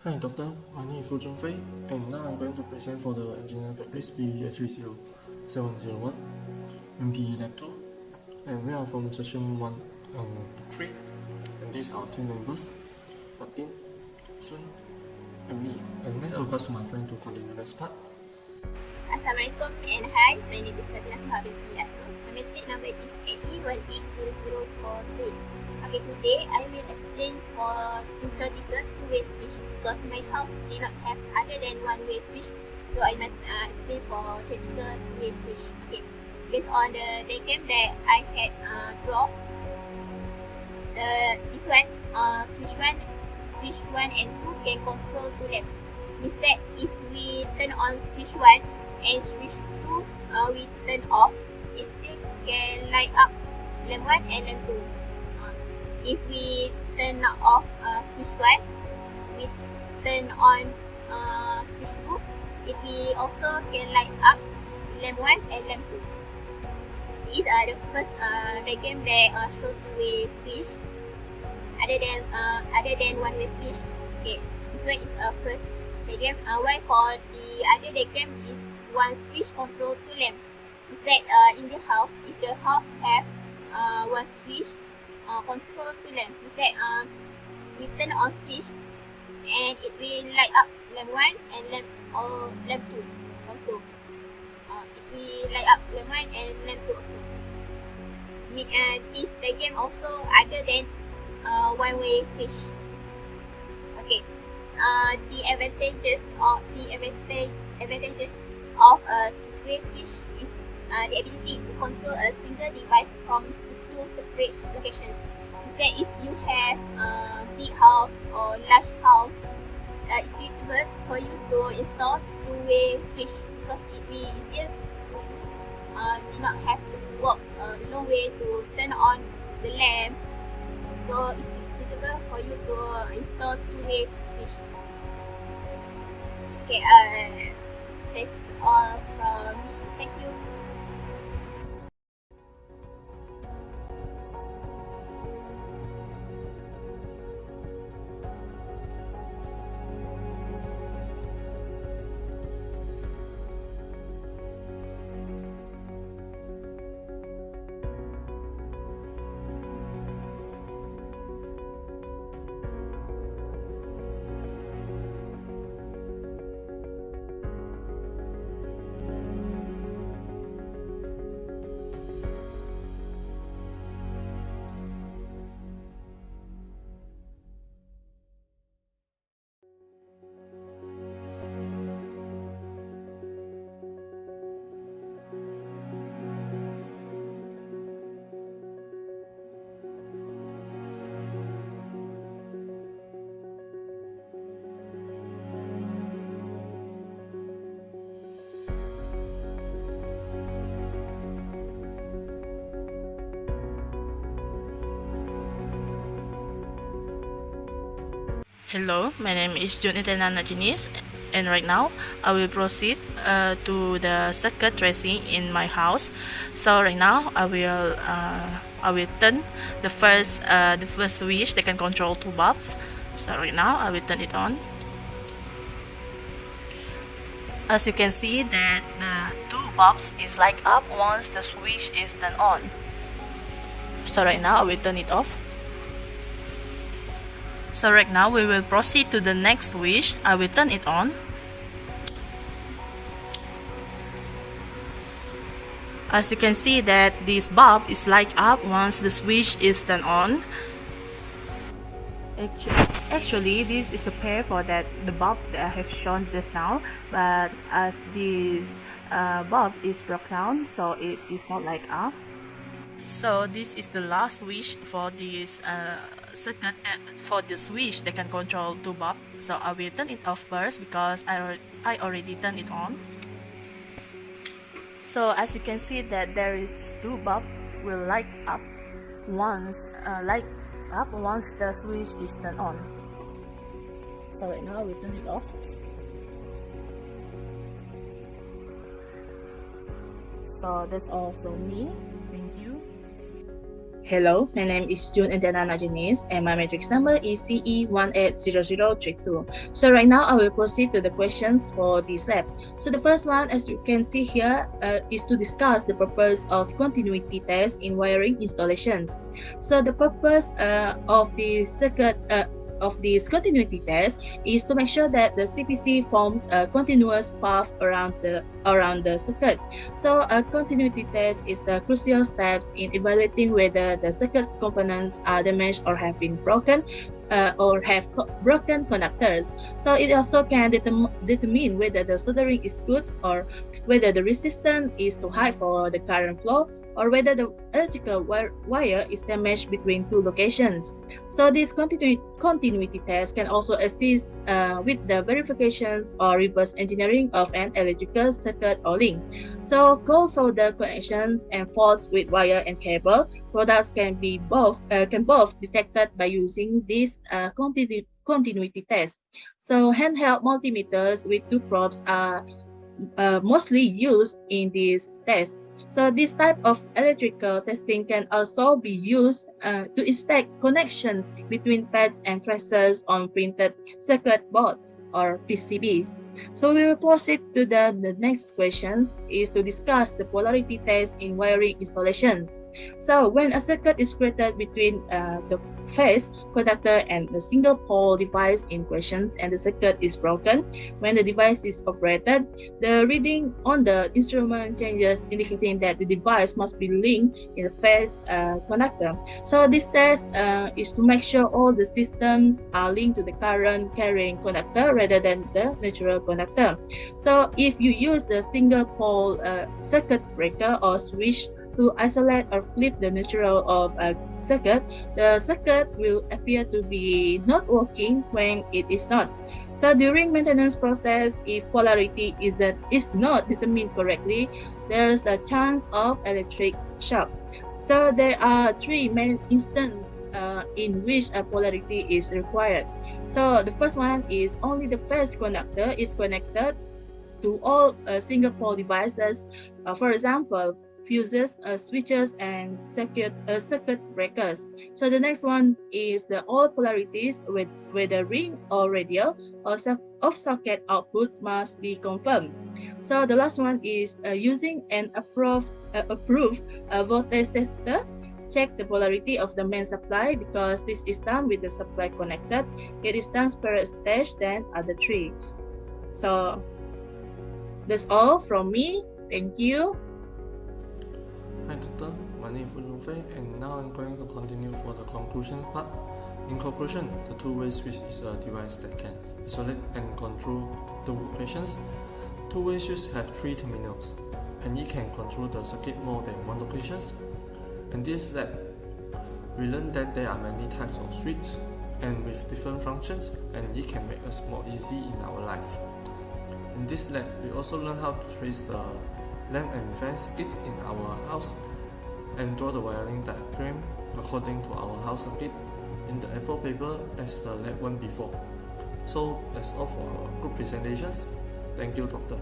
Hi doctor, my name is Foo Choon Fai and now I'm going to present for the engineering checklist BE300101 MPE Lab 2 and we are from session 1 to 3 and these are team members Fatin, Sun and me, and next I will pass to my friend to continue the next part. Assalamualaikum and hi, my name is Fatin, Nasuha Binti, Asrol. My metric number is AE190101. Okay, today I will explain for theoretical two-way switch because my house did not have other than one-way switch, so I must explain for theoretical two-way switch. Okay, based on the diagram that I had draw, this one, switch 1 and 2 can control two lamps. Means that if we turn on switch 1 and switch 2 we turn off, it still can light up lamp 1 and lamp 2. If we turn off switch 1, we turn on switch 2, it will also can light up lamp 1 and lamp 2. These are the first diagram that show two-way switch other than one-way switch. Okay, this one is first diagram. While for the other diagram is one switch control two lamp. Is that in the house, if the house have one switch control two lamp, is that we turn on switch and it will light up lamp 1 and lamp 2 also. It will light up lamp 1 and lamp 2 also. This diagram also other than one-way switch. Okay. The advantages of a two-way switch is the ability to control a single device from two separate locations. Instead, if you have a big house or large house, it's suitable for you to install two-way switch because it will be easier to do. Do not have to walk a long way to turn on the lamp. So it's suitable for you to install two-way switch. Okay, that's all from me. Thank you. Hello, my name is Endthyana Janis, and right now I will proceed to the circuit tracing in my house. So right now I will turn the first switch that can control two bulbs. So right now I will turn it on. As you can see that the two bulbs is light up once the switch is turned on. So right now I will turn it off. So right now we will proceed to the next switch. I will turn it on. As you can see that this bulb is light up once the switch is turned on. Actually this is the pair for the bulb that I have shown just now, but as this bulb is broke down, so it is not light up. So this is the last switch for this circuit, for the switch that can control two bulbs. So I will turn it off first because I already turned it on. So as you can see that there is two bulbs will light up once the switch is turned on. So right now I will turn it off. So that's all from me. Thank you. Hello, my name is Endthyana Janis and my matrix number is CE180032. So right now I will proceed to the questions for this lab. So the first one, as you can see here, is to discuss the purpose of continuity test in wiring installations. So the purpose of the circuit of this continuity test is to make sure that the CPC forms a continuous path around the circuit. So a continuity test is the crucial steps in evaluating whether the circuit's components are damaged or have been broken or have broken conductors. So it also can determine whether the soldering is good or whether the resistance is too high for the current flow or whether the electrical wire is damaged between two locations. So this continuity test can also assist with the verifications or reverse engineering of an electrical circuit or link. So cold solder connections and faults with wire and cable products can both detected by using this continuity test. So handheld multimeters with two probes are mostly used in this test. So this type of electrical testing can also be used to inspect connections between pads and tracers on printed circuit boards or PCBs. So we will proceed to the next questions is to discuss the polarity test in wiring installations. So when a circuit is created between the phase conductor and the single pole device in questions and the circuit is broken, when the device is operated, the reading on the instrument changes indicating that the device must be linked in the phase conductor. So this test is to make sure all the systems are linked to the current carrying conductor rather than the natural conductor. So if you use a single pole circuit breaker or switch to isolate or flip the neutral of a circuit, the circuit will appear to be not working when it is not. So during maintenance process, if polarity is not determined correctly, there is a chance of electric shock. So there are three main instances in which a polarity is required. So the first one is only the phase conductor is connected to all single pole devices. For example, fuses, switches, and circuit breakers. So the next one is the all polarities with whether ring or radial of socket outputs must be confirmed. So the last one is using an approved voltage tester. Check the polarity of the main supply because this is done with the supply connected. It is done per stage than other three. So that's all from me. Thank you. Hi Doctor, my name is Foo Choon Fai and now I'm going to continue for the conclusion part. In conclusion, the two-way switch is a device that can isolate and control at two locations. Two-way switches have three terminals and it can control the circuit more than one location. In this lab, we learned that there are many types of switches and with different functions and it can make us more easy in our life. In this lab, we also learn how to trace the lamp and fan circuits in our house and draw the wiring diagram according to our house circuit in the A4 paper as the lab one before. So that's all for our group presentations. Thank you, Doctor.